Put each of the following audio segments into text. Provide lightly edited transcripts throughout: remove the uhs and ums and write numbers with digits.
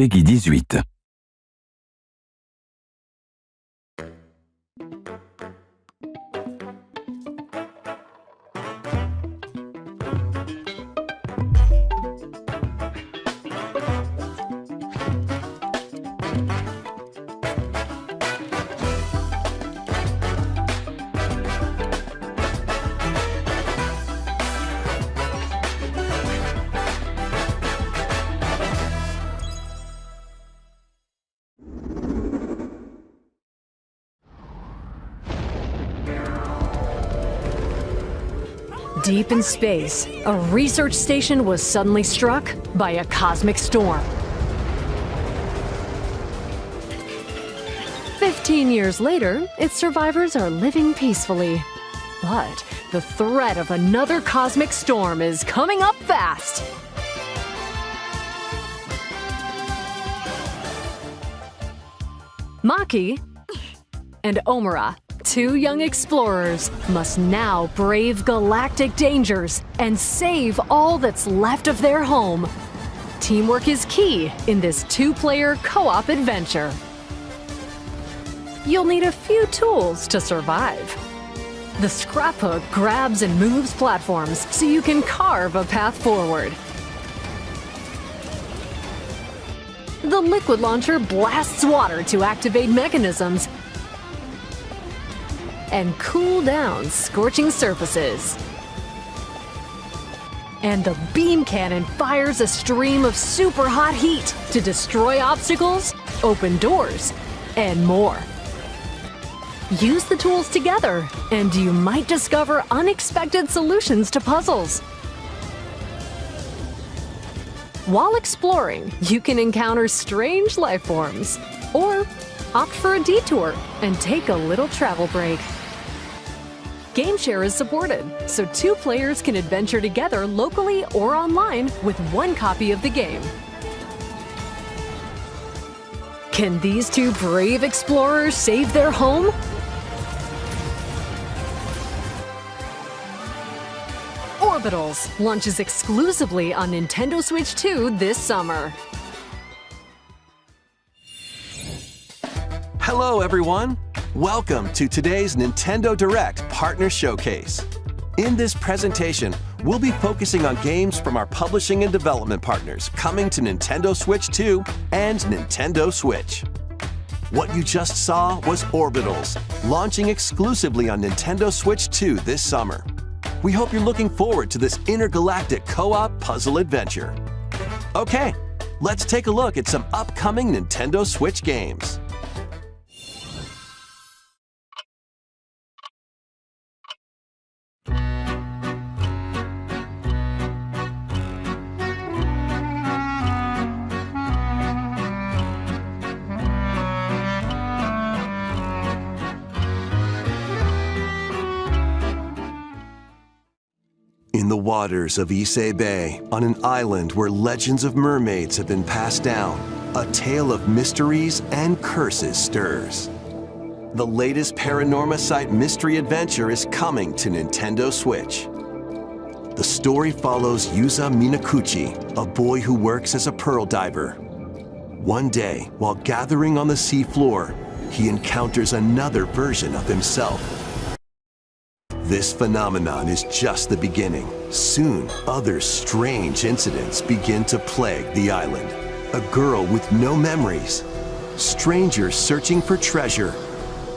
Peggy 18. Deep in space, a research station was suddenly struck by a cosmic storm. 15 years later, its survivors are living peacefully. But the threat of another cosmic storm is coming up fast. Maki and Omura, two young explorers, must now brave galactic dangers and save all that's left of their home. Teamwork is key in this two-player co-op adventure. You'll need a few tools to survive. The scraphook grabs and moves platforms so you can carve a path forward. The liquid launcher blasts water to activate mechanisms and cool down scorching surfaces. And the beam cannon fires a stream of super hot heat to destroy obstacles, open doors, and more. Use the tools together, and you might discover unexpected solutions to puzzles. While exploring, you can encounter strange life forms, or opt for a detour and take a little travel break. GameShare is supported, so two players can adventure together locally or online with one copy of the game. Can these two brave explorers save their home? Orbitals launches exclusively on Nintendo Switch 2 this summer. Hello, everyone. Welcome to today's Nintendo Direct Partner Showcase. In this presentation, we'll be focusing on games from our publishing and development partners coming to Nintendo Switch 2 and Nintendo Switch. What you just saw was Orbitals, launching exclusively on Nintendo Switch 2 this summer. We hope you're looking forward to this intergalactic co-op puzzle adventure. Okay, let's take a look at some upcoming Nintendo Switch games. In the waters of Issei Bay, on an island where legends of mermaids have been passed down, a tale of mysteries and curses stirs. The latest Paranorma Site mystery adventure is coming to Nintendo Switch. The story follows Yuza Minakuchi, a boy who works as a pearl diver. One day, while gathering on the seafloor, he encounters another version of himself. This phenomenon is just the beginning. Soon, other strange incidents begin to plague the island. A girl with no memories, strangers searching for treasure,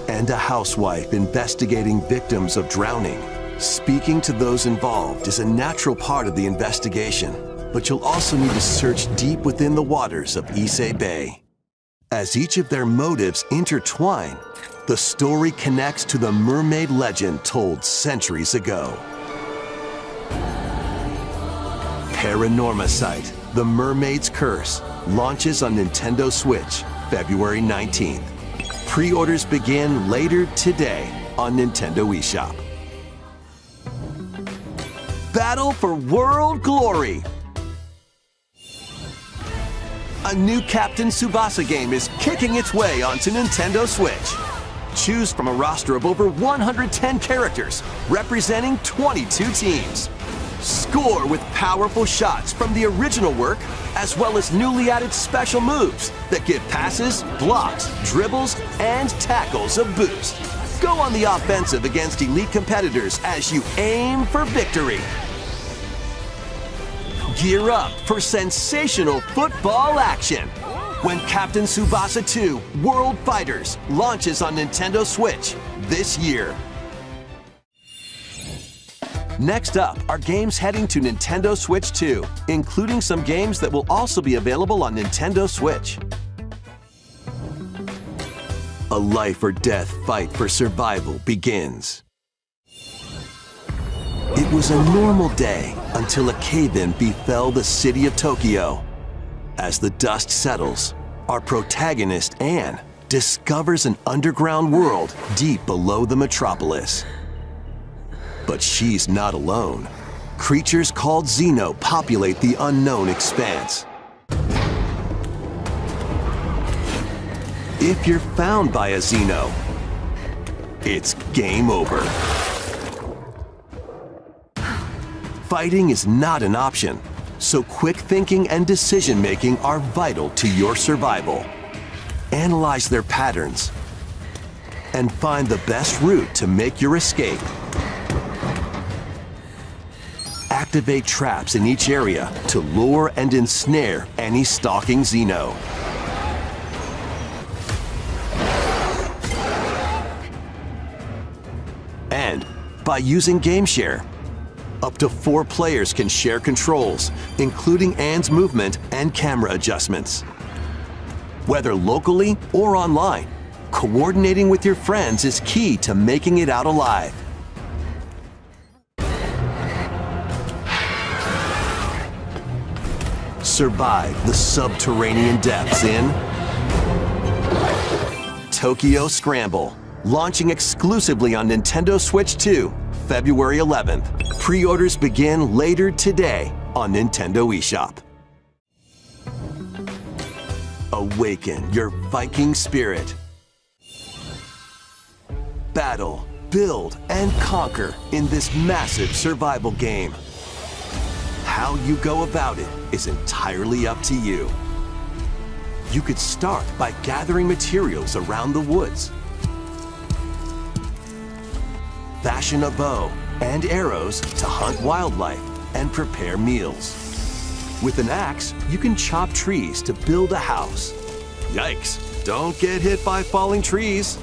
and a housewife investigating victims of drowning. Speaking to those involved is a natural part of the investigation, but you'll also need to search deep within the waters of Issei Bay. As each of their motives intertwine, the story connects to the mermaid legend told centuries ago. Paranorma Site: The Mermaid's Curse launches on Nintendo Switch February 19th. Pre-orders begin later today on Nintendo eShop. Battle for World Glory! A new Captain Tsubasa game is kicking its way onto Nintendo Switch. Choose from a roster of over 110 characters representing 22 teams. Score with powerful shots from the original work, as well as newly added special moves that give passes, blocks, dribbles, and tackles a boost. Go on the offensive against elite competitors as you aim for victory. Gear up for sensational football action when Captain Tsubasa 2 World Fighters launches on Nintendo Switch this year. Next up are games heading to Nintendo Switch 2, including some games that will also be available on Nintendo Switch. A life or death fight for survival begins. It was a normal day until a cave-in befell the city of Tokyo. As the dust settles, our protagonist, Anne, discovers an underground world deep below the metropolis. But she's not alone. Creatures called Xeno populate the unknown expanse. If you're found by a Xeno, it's game over. Fighting is not an option, so quick thinking and decision-making are vital to your survival. Analyze their patterns and find the best route to make your escape. Activate traps in each area to lure and ensnare any stalking Xeno. And by using GameShare, up to 4 players can share controls, including Anne's movement and camera adjustments. Whether locally or online, coordinating with your friends is key to making it out alive. Survive the subterranean depths in Tokyo Scramble, launching exclusively on Nintendo Switch 2, February 11th. Pre-orders begin later today on Nintendo eShop. Awaken your Viking spirit. Battle, build, and conquer in this massive survival game. How you go about it is entirely up to you. You could start by gathering materials around the woods. Fashion a bow and arrows to hunt wildlife and prepare meals. With an axe, you can chop trees to build a house. Yikes, don't get hit by falling trees.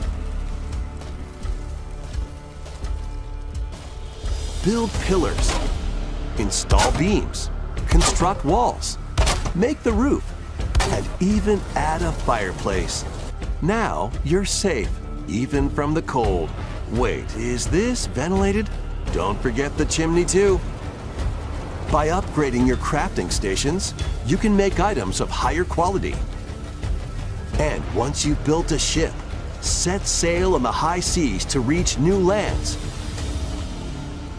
Build pillars. Install beams, construct walls, make the roof, and even add a fireplace. Now you're safe, even from the cold. Wait, is this ventilated? Don't forget the chimney too. By upgrading your crafting stations, you can make items of higher quality. And once you've built a ship, set sail on the high seas to reach new lands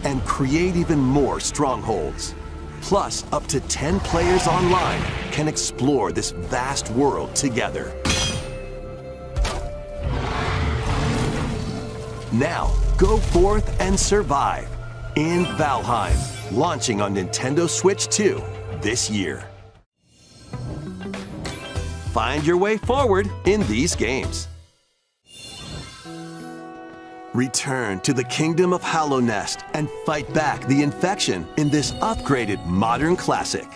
and create even more strongholds. Plus, up to 10 players online can explore this vast world together. Now, go forth and survive in Valheim, launching on Nintendo Switch 2 this year. Find your way forward in these games. Return to the kingdom of Hallownest and fight back the infection in this upgraded modern classic.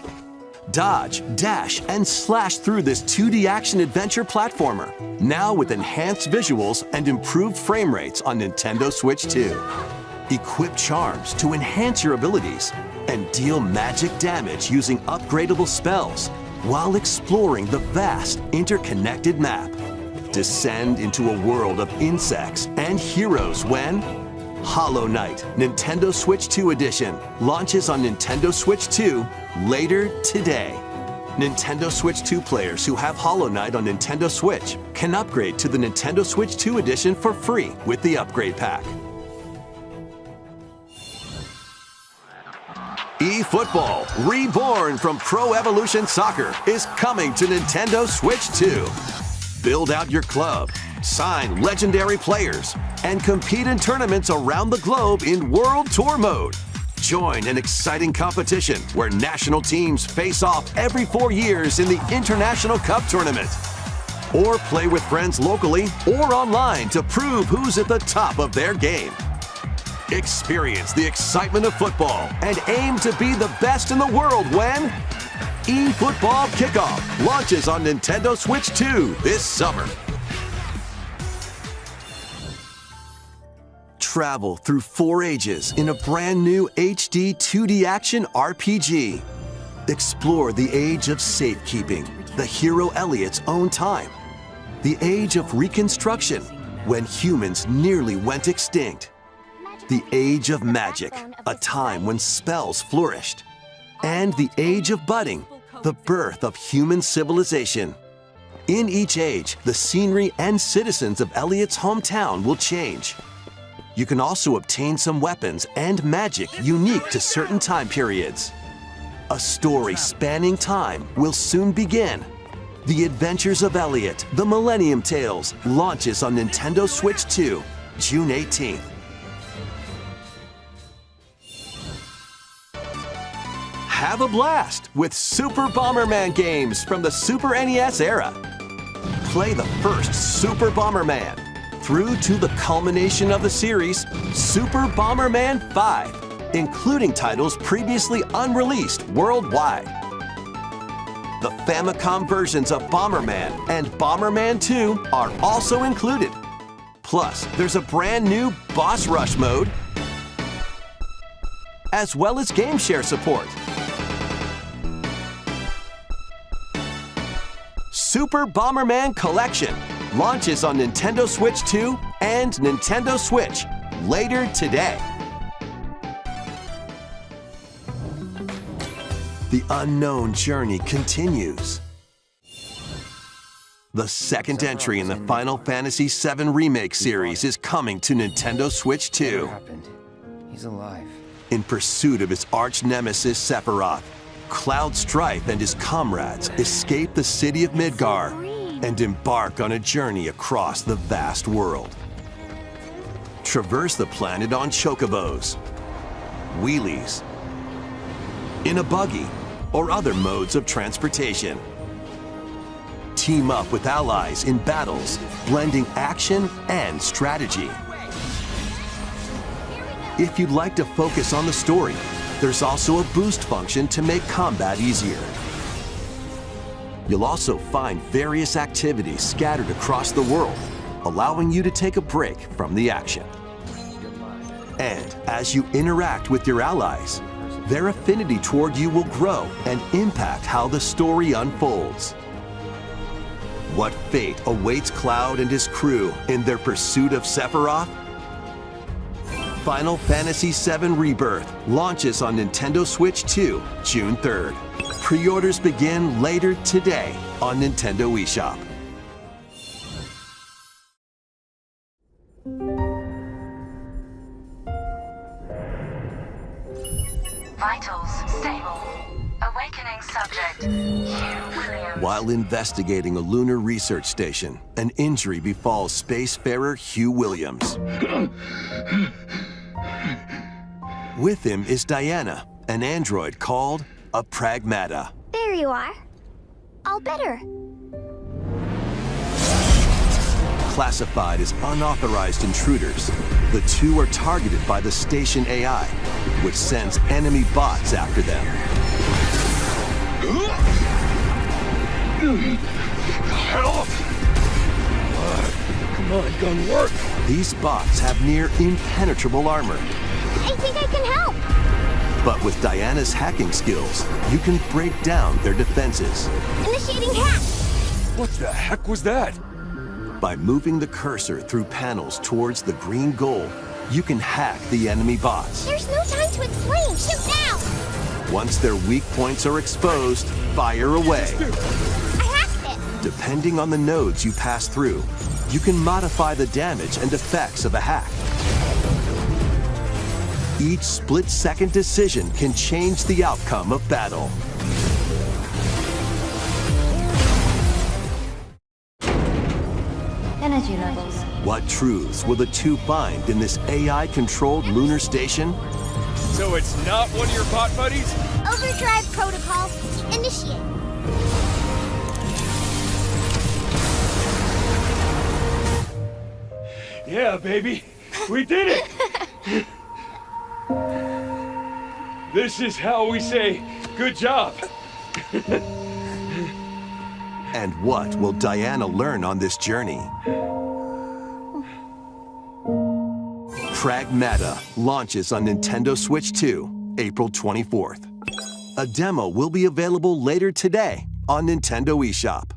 Dodge, dash, and slash through this 2D action adventure platformer, now with enhanced visuals and improved frame rates on Nintendo Switch 2. Equip charms to enhance your abilities and deal magic damage using upgradable spells while exploring the vast interconnected map. Descend into a world of insects and heroes when Hollow Knight Nintendo Switch 2 Edition launches on Nintendo Switch 2 later today. Nintendo Switch 2 players who have Hollow Knight on Nintendo Switch can upgrade to the Nintendo Switch 2 Edition for free with the upgrade pack. eFootball, reborn from Pro Evolution Soccer, is coming to Nintendo Switch 2. Build out your club, sign legendary players, and compete in tournaments around the globe in World Tour mode. Join an exciting competition where national teams face off every 4 years in the International Cup Tournament. Or play with friends locally or online to prove who's at the top of their game. Experience the excitement of football and aim to be the best in the world when eFootball Kickoff launches on Nintendo Switch 2 this summer. Travel through 4 ages in a brand new HD 2D action RPG. Explore the age of safekeeping, the hero Elliot's own time. The age of reconstruction, when humans nearly went extinct. The age of magic, a time when spells flourished. And the age of budding, the birth of human civilization. In each age, the scenery and citizens of Elliot's hometown will change. You can also obtain some weapons and magic unique to certain time periods. A story spanning time will soon begin. The Adventures of Elliot, The Millennium Tales, launches on Nintendo Switch 2, June 18th. Have a blast with Super Bomberman games from the Super NES era. Play the first Super Bomberman through to the culmination of the series, Super Bomberman 5, including titles previously unreleased worldwide. The Famicom versions of Bomberman and Bomberman 2 are also included. Plus, there's a brand new Boss Rush mode, as well as Game Share support. Super Bomberman Collection launches on Nintendo Switch 2 and Nintendo Switch later today. The unknown journey continues. The second entry in the Final Fantasy VII Remake series is coming to Nintendo Switch 2. What happened? He's alive. In pursuit of his arch-nemesis Sephiroth, Cloud Strife and his comrades escape the city of Midgar and embark on a journey across the vast world. Traverse the planet on chocobos, wheelies, in a buggy, or other modes of transportation. Team up with allies in battles, blending action and strategy. If you'd like to focus on the story, there's also a boost function to make combat easier. You'll also find various activities scattered across the world, allowing you to take a break from the action. And as you interact with your allies, their affinity toward you will grow and impact how the story unfolds. What fate awaits Cloud and his crew in their pursuit of Sephiroth? Final Fantasy VII Rebirth launches on Nintendo Switch 2, June 3rd. Pre-orders begin later today on Nintendo eShop. Vitals stable. Awakening subject, Hugh Williams. While investigating a lunar research station, an injury befalls spacefarer Hugh Williams. With him is Diana, an android called a Pragmata. There you are. All better. Classified as unauthorized intruders, the two are targeted by the station AI, which sends enemy bots after them. Help! Come on, gun work! These bots have near impenetrable armor. I think I can help. But with Diana's hacking skills, you can break down their defenses. Initiating hack. What the heck was that? By moving the cursor through panels towards the green goal, you can hack the enemy bots. There's no time to explain. Shoot now. Once their weak points are exposed, fire away. I hacked it. Depending on the nodes you pass through, you can modify the damage and effects of a hack. Each split-second decision can change the outcome of battle. Energy levels. What truths will the two find in this AI-controlled lunar station? So it's not one of your bot buddies? Overdrive protocol. Initiate. Yeah, baby. We did it! This is how we say, good job. And what will Diana learn on this journey? Pragmata launches on Nintendo Switch 2, April 24th. A demo will be available later today on Nintendo eShop.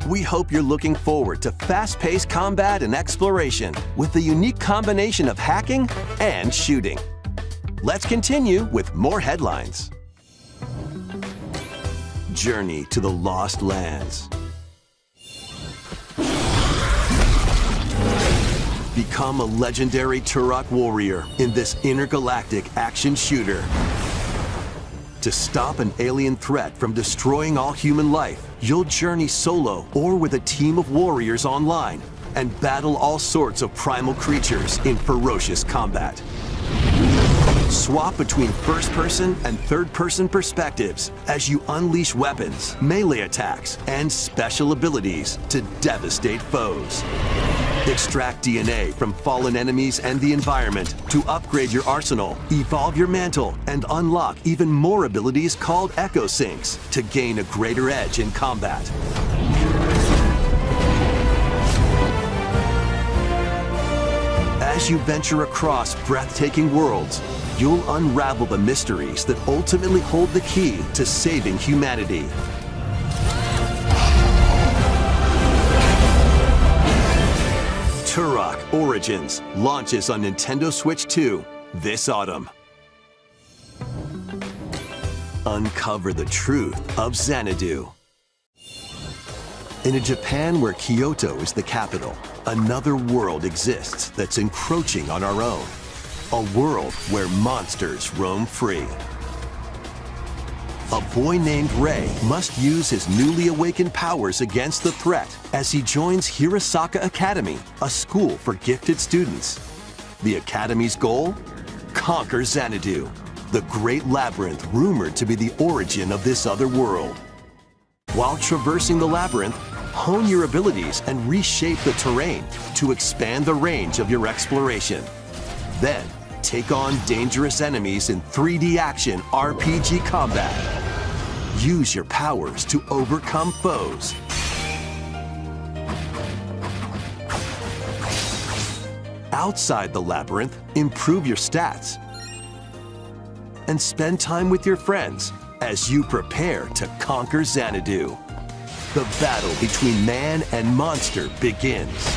We hope you're looking forward to fast-paced combat and exploration with a unique combination of hacking and shooting. Let's continue with more headlines. Journey to the Lost Lands. Become a legendary Turok warrior in this intergalactic action shooter. To stop an alien threat from destroying all human life, you'll journey solo or with a team of warriors online and battle all sorts of primal creatures in ferocious combat. Swap between first-person and third-person perspectives as you unleash weapons, melee attacks, and special abilities to devastate foes. Extract DNA from fallen enemies and the environment to upgrade your arsenal, evolve your mantle, and unlock even more abilities called Echo Syncs to gain a greater edge in combat. As you venture across breathtaking worlds, you'll unravel the mysteries that ultimately hold the key to saving humanity. Turok Origins launches on Nintendo Switch 2 this autumn. Uncover the truth of Xanadu. In a Japan where Kyoto is the capital, another world exists that's encroaching on our own. A world where monsters roam free. A boy named Rei must use his newly awakened powers against the threat as he joins Hirasaka Academy, a school for gifted students. The Academy's goal? Conquer Xanadu, the great labyrinth rumored to be the origin of this other world. While traversing the labyrinth, hone your abilities and reshape the terrain to expand the range of your exploration. Then, take on dangerous enemies in 3D action RPG combat. Use your powers to overcome foes. Outside the labyrinth, improve your stats. And spend time with your friends as you prepare to conquer Xanadu. The battle between man and monster begins.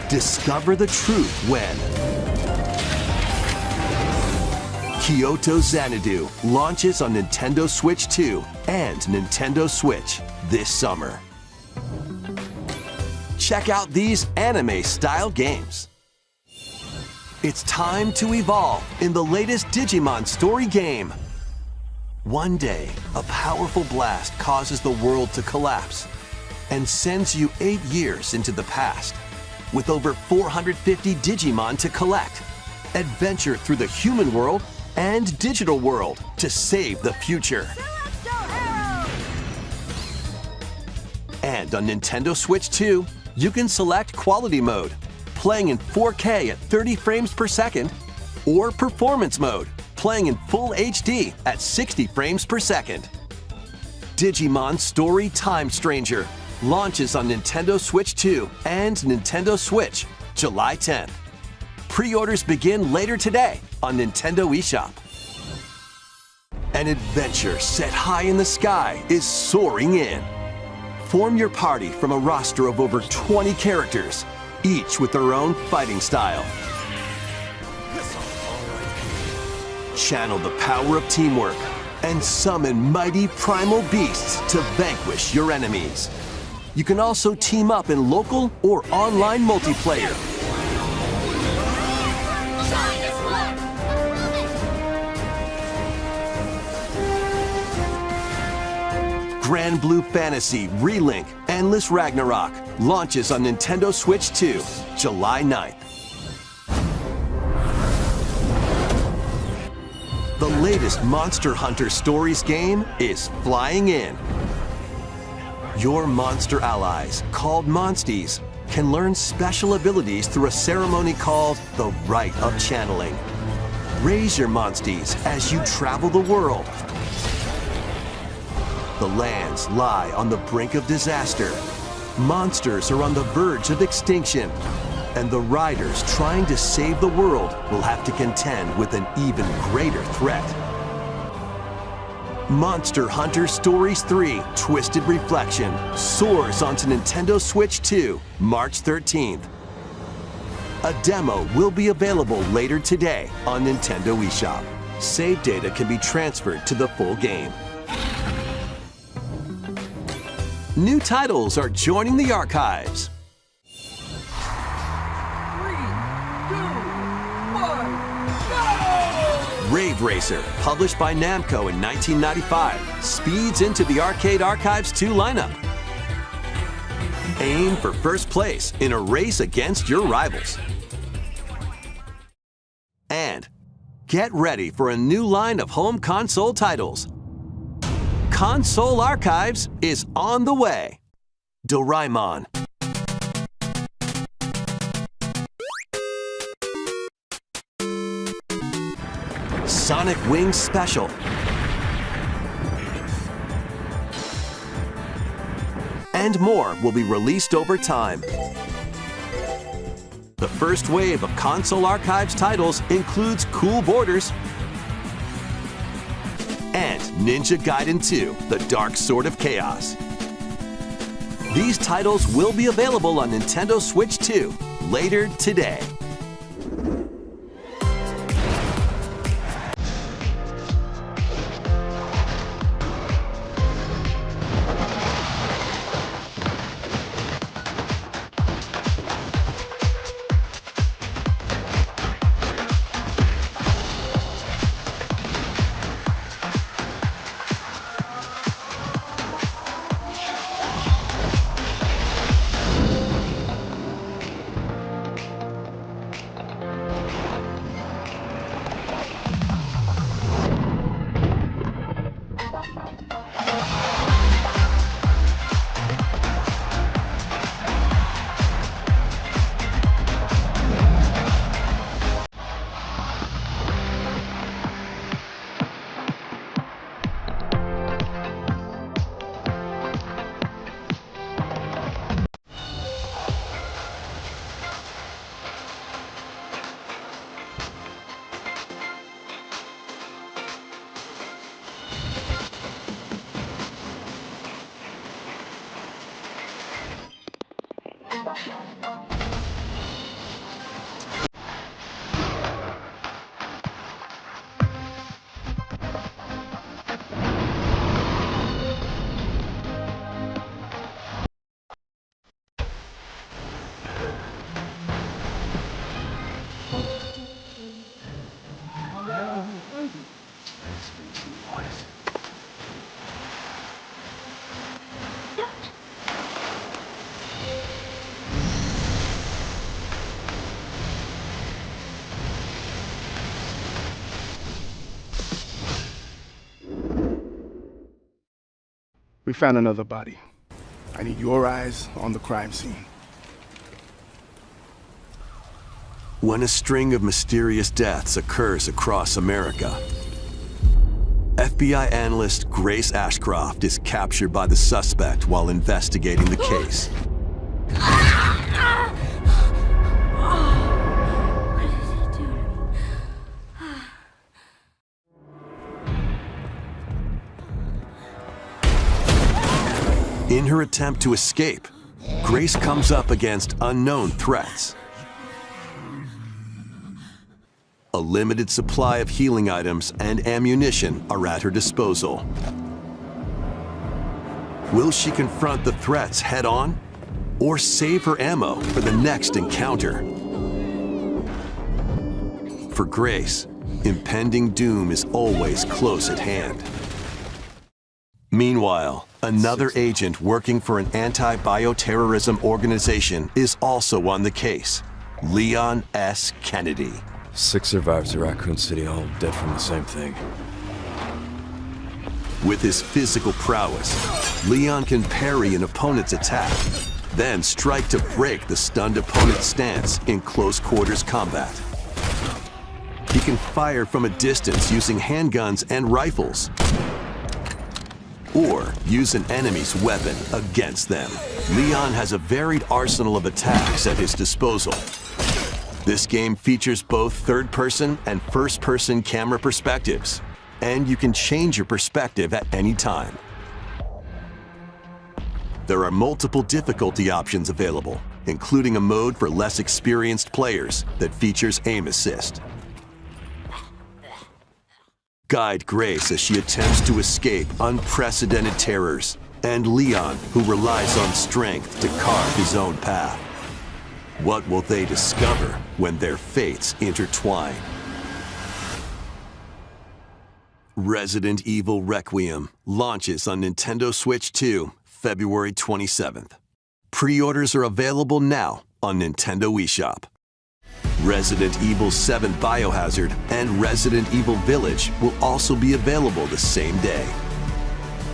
Discover the truth when Kyoto Xanadu launches on Nintendo Switch 2 and Nintendo Switch this summer. Check out these anime-style games. It's time to evolve in the latest Digimon story game. One day, a powerful blast causes the world to collapse and sends you 8 years into the past. With over 450 Digimon to collect, adventure through the human world and digital world to save the future. And on Nintendo Switch 2, you can select Quality Mode, playing in 4K at 30 frames per second, or Performance Mode, playing in Full HD at 60 frames per second. Digimon Story Time Stranger launches on Nintendo Switch 2 and Nintendo Switch July 10th. Pre-orders begin later today on Nintendo eShop. An adventure set high in the sky is soaring in. Form your party from a roster of over 20 characters, each with their own fighting style. Channel the power of teamwork and summon mighty primal beasts to vanquish your enemies. You can also team up in local or online multiplayer. Grand Blue Fantasy Relink Endless Ragnarok launches on Nintendo Switch 2, July 9th. The latest Monster Hunter Stories game is flying in. Your monster allies, called Monsties, can learn special abilities through a ceremony called the Rite of Channeling. Raise your Monsties as you travel the world. The lands lie on the brink of disaster. Monsters are on the verge of extinction. And the riders trying to save the world will have to contend with an even greater threat. Monster Hunter Stories 3 Twisted Reflection soars onto Nintendo Switch 2, March 13th. A demo will be available later today on Nintendo eShop. Save data can be transferred to the full game. New titles are joining the archives. Rave Racer, published by Namco in 1995, speeds into the Arcade Archives 2 lineup. Aim for first place in a race against your rivals. And get ready for a new line of home console titles. Console Archives is on the way. Doraemon. Sonic Wings Special. And more will be released over time. The first wave of Console Archives titles includes Cool Borders and Ninja Gaiden 2: The Dark Sword of Chaos. These titles will be available on Nintendo Switch 2 later today. We found another body. I need your eyes on the crime scene. When a string of mysterious deaths occurs across America, FBI analyst Grace Ashcroft is captured by the suspect while investigating the case. In her attempt to escape, Grace comes up against unknown threats. A limited supply of healing items and ammunition are at her disposal. Will she confront the threats head-on, or save her ammo for the next encounter? For Grace, impending doom is always close at hand. Meanwhile, another agent working for an anti-bioterrorism organization is also on the case, Leon S. Kennedy. 6 survivors of Raccoon City, all dead from the same thing. With his physical prowess, Leon can parry an opponent's attack, then strike to break the stunned opponent's stance in close quarters combat. He can fire from a distance using handguns and rifles, or use an enemy's weapon against them. Leon has a varied arsenal of attacks at his disposal. This game features both third-person and first-person camera perspectives, and you can change your perspective at any time. There are multiple difficulty options available, including a mode for less experienced players that features aim assist. Guide Grace as she attempts to escape unprecedented terrors, and Leon, who relies on strength to carve his own path. What will they discover when their fates intertwine? Resident Evil Requiem launches on Nintendo Switch 2, February 27th. Pre-orders are available now on Nintendo eShop. Resident Evil 7 Biohazard and Resident Evil Village will also be available the same day.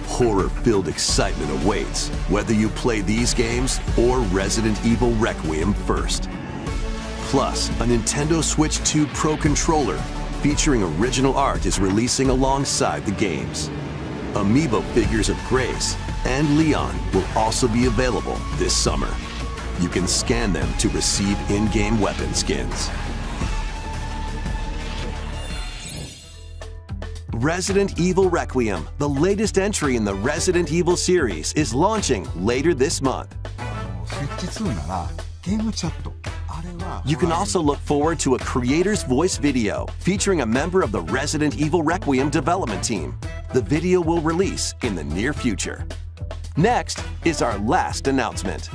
Horror-filled excitement awaits, whether you play these games or Resident Evil Requiem first. Plus, a Nintendo Switch 2 Pro controller featuring original art is releasing alongside the games. Amiibo figures of Grace and Leon will also be available this summer. You can scan them to receive in-game weapon skins. Resident Evil Requiem, the latest entry in the Resident Evil series, is launching later this month. You can also look forward to a creator's voice video featuring a member of the Resident Evil Requiem development team. The video will release in the near future. Next is our last announcement.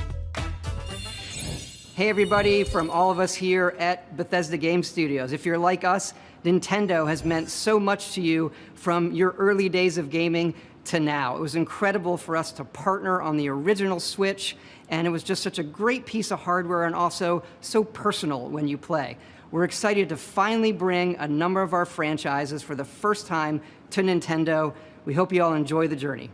Hey everybody, from all of us here at Bethesda Game Studios. If you're like us, Nintendo has meant so much to you from your early days of gaming to now. It was incredible for us to partner on the original Switch, and it was just such a great piece of hardware and also so personal when you play. We're excited to finally bring a number of our franchises for the first time to Nintendo. We hope you all enjoy the journey.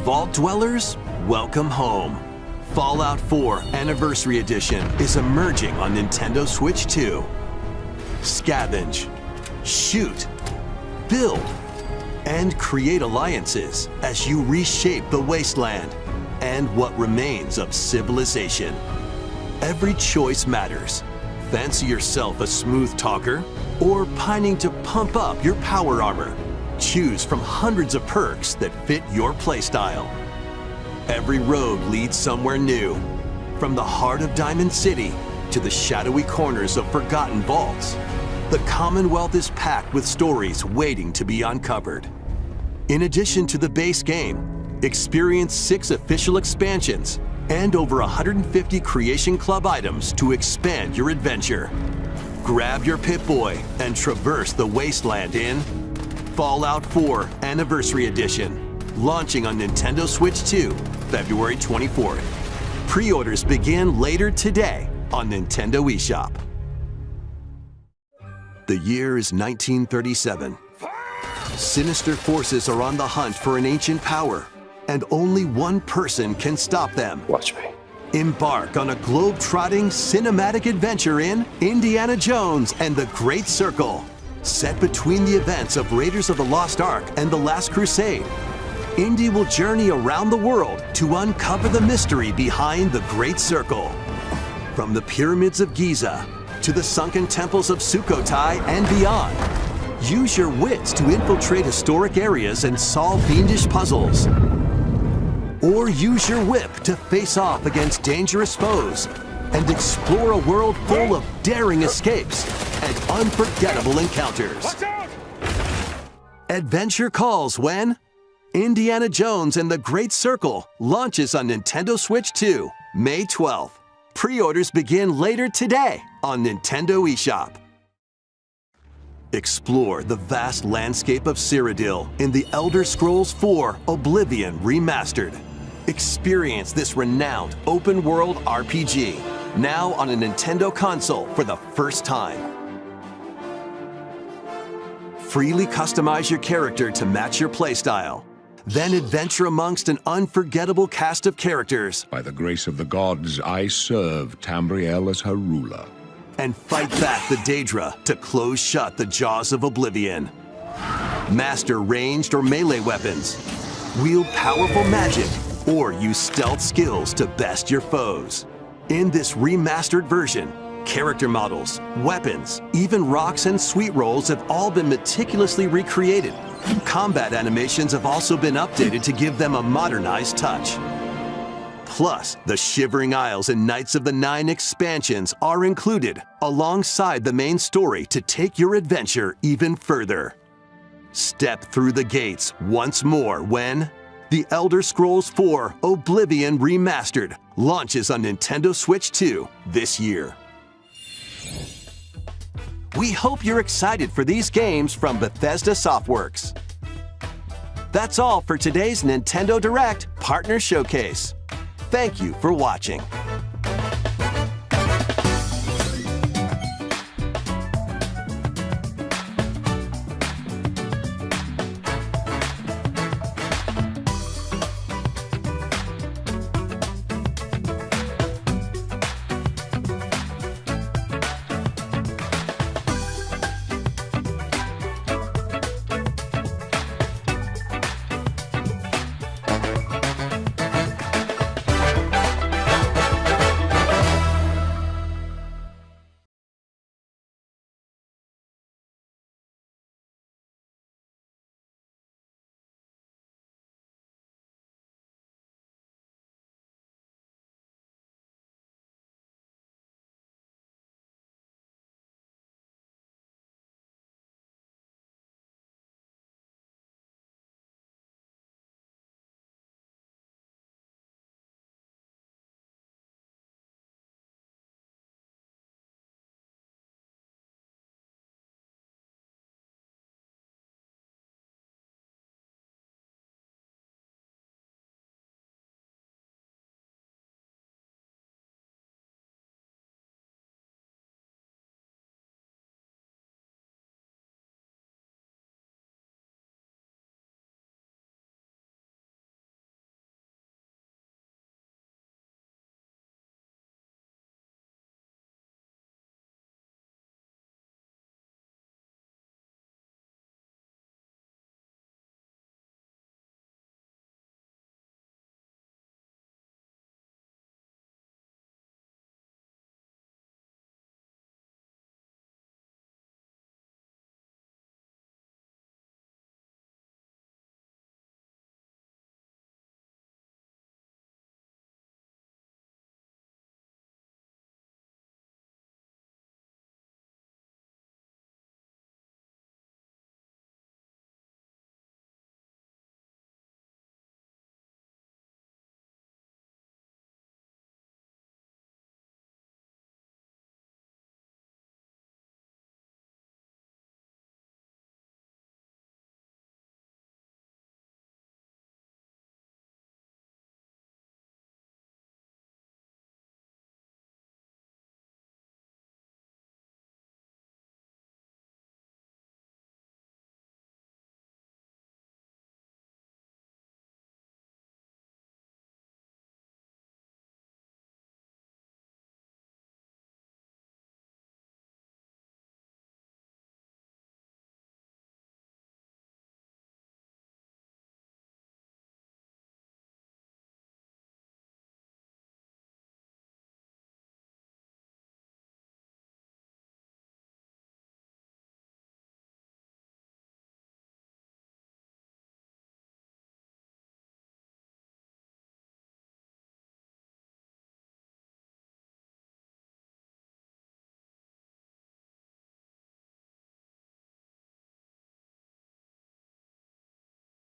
Vault Dwellers, welcome home. Fallout 4 Anniversary Edition is emerging on Nintendo Switch 2. Scavenge, shoot, build, and create alliances as you reshape the wasteland and what remains of civilization. Every choice matters. Fancy yourself a smooth talker or pining to pump up your power armor? Choose from hundreds of perks that fit your playstyle. Every road leads somewhere new, from the heart of Diamond City to the shadowy corners of forgotten vaults. The Commonwealth is packed with stories waiting to be uncovered. In addition to the base game, experience 6 official expansions and over 150 Creation Club items to expand your adventure. Grab your Pip-Boy and traverse the wasteland in Fallout 4 Anniversary Edition, launching on Nintendo Switch 2, February 24th. Pre-orders begin later today on Nintendo eShop. The year is 1937. Sinister forces are on the hunt for an ancient power, and only one person can stop them. Watch me. Embark on a globe-trotting cinematic adventure in Indiana Jones and the Great Circle. Set between the events of Raiders of the Lost Ark and The Last Crusade, Indy will journey around the world to uncover the mystery behind the Great Circle. From the pyramids of Giza to the sunken temples of Sukhothai and beyond, use your wits to infiltrate historic areas and solve fiendish puzzles. Or use your whip to face off against dangerous foes and explore a world full of daring escapes and unforgettable encounters. Watch out! Adventure calls when Indiana Jones and the Great Circle launches on Nintendo Switch 2, May 12th. Pre-orders begin later today on Nintendo eShop. Explore the vast landscape of Cyrodiil in The Elder Scrolls IV: Oblivion Remastered. Experience this renowned open-world RPG, now on a Nintendo console for the first time. Freely customize your character to match your playstyle. Then adventure amongst an unforgettable cast of characters. By the grace of the gods, I serve Tamriel as her ruler. And fight back the Daedra to close shut the jaws of Oblivion. Master ranged or melee weapons. Wield powerful magic, or use stealth skills to best your foes. In this remastered version, character models, weapons, even rocks and sweet rolls have all been meticulously recreated. Combat animations have also been updated to give them a modernized touch. Plus, the Shivering Isles and Knights of the Nine expansions are included alongside the main story to take your adventure even further. Step through the gates once more when The Elder Scrolls IV Oblivion Remastered launches on Nintendo Switch 2 this year. We hope you're excited for these games from Bethesda Softworks. That's all for today's Nintendo Direct Partner Showcase. Thank you for watching.